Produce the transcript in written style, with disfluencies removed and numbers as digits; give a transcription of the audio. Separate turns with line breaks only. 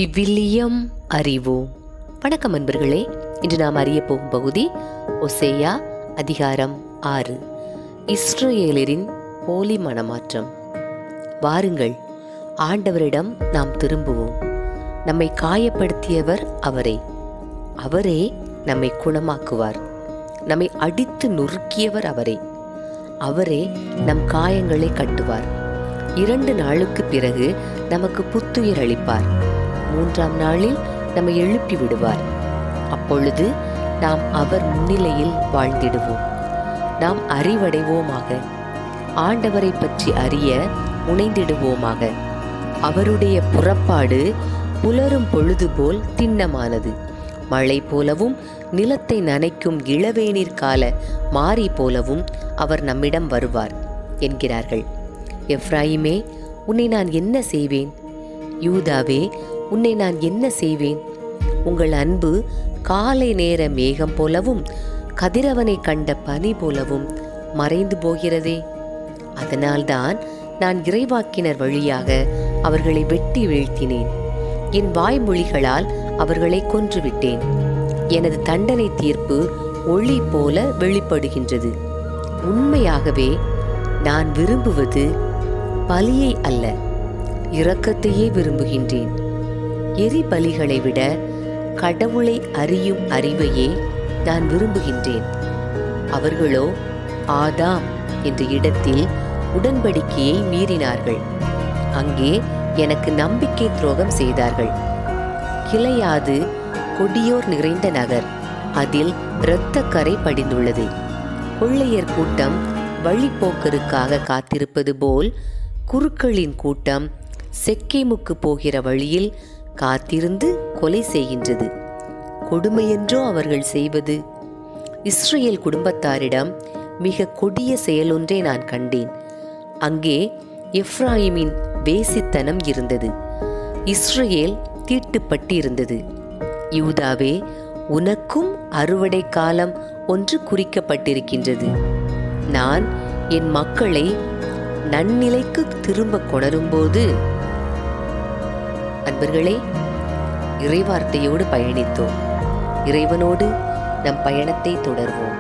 விவிலியம் அறிவோம். வணக்கம் அன்பர்களே. இன்று நாம் அறிய போகும் பகுதி ஓசேயா அதிகாரம் 6, இஸ்ரவேலரின் போலி மனமாற்றம். வாருங்கள், ஆண்டவரிடம் நாம் திரும்புவோம். நம்மை காயப்படுத்தியவர் அவரே நம்மை குணமாக்குவார். நம்மை அடித்து நொறுக்கியவர் அவரே நம் காயங்களை கட்டுவார். 2 நாளுக்கு பிறகு நமக்கு புத்துயிர் அளிப்பார். 3ஆம் நாளில் நம்மை எழுப்பி விடுவார். அப்பொழுது நாம் அவர் முன்னிலையில் வாழ்ந்திடுவோம். நாம் அறிவடைவோமாக. ஆண்டவரை பற்றி அறிய முனைந்திடுவோமாக. அவருடைய புறப்பாடு புலரும் பொழுது போல் திண்ணமானது. மழை போலவும் நிலத்தை நனைக்கும் இளவேநீர் கால மாரி போலவும் அவர் நம்மிடம் வருவார் என்கிறார்கள். எப்ராயிமே, உன்னை நான் என்ன செய்வேன்? யூதாவே, உன்னை நான் என்ன செய்வேன்? உங்கள் அன்பு காலை நேர மேகம் போலவும் கதிரவனை கண்ட பனி போலவும் மறைந்து போகிறதே. அதனால்தான் நான் இறைவாக்கினர் வழியாக அவர்களை வெட்டி வீழ்த்தினேன். என் வாய்மொழிகளால் அவர்களை கொன்றுவிட்டேன். எனது தண்டனை தீர்ப்பு ஒளி போல வெளிப்படுகின்றது. உண்மையாகவே நான் விரும்புவது பலியை அல்ல, இரக்கத்தையே விரும்புகின்றேன். எரிபலிகளை விட கடவுளை அறியும் அறிவையே நான் விரும்புகின்றேன். அவர்களோ ஆதாம் என்ற இடத்தில் உடன்படிக்கையை மீறினார்கள். அங்கே எனக்கு நம்பிக்கை துரோகம் செய்தார்கள். கிளையாது கொடியோர் நிறைந்த நகர், அதில் இரத்தக்கரை படிந்துள்ளது. கொள்ளையர் கூட்டம் வழிப்போக்கருக்காக காத்திருப்பது போல் குருக்களின் கூட்டம் செக்கேமுக்கு போகிற வழியில் காத்திருந்து கொலை செய்கின்றது. கொடுமையென்றோ அவர்கள் செய்வது? இஸ்ரவேல் குடும்பத்தாரிடம் மிக கொடிய செயலொன்றை நான் கண்டேன். அங்கே எப்ராயிமின் வேசித்தனம் இருந்தது. இஸ்ரவேல் தீட்டுப்பட்டு இருந்தது. யூதாவே, உனக்கும் அறுவடை காலம் ஒன்று குறிக்கப்பட்டிருக்கின்றது. நான் என் மக்களை நன்னிலைக்கு திரும்ப கொணரும்போது. அன்பர்களே, இறைவார்த்தையோடு பயணித்தோம். இறைவனோடு நம் பயணத்தை தொடர்வோம்.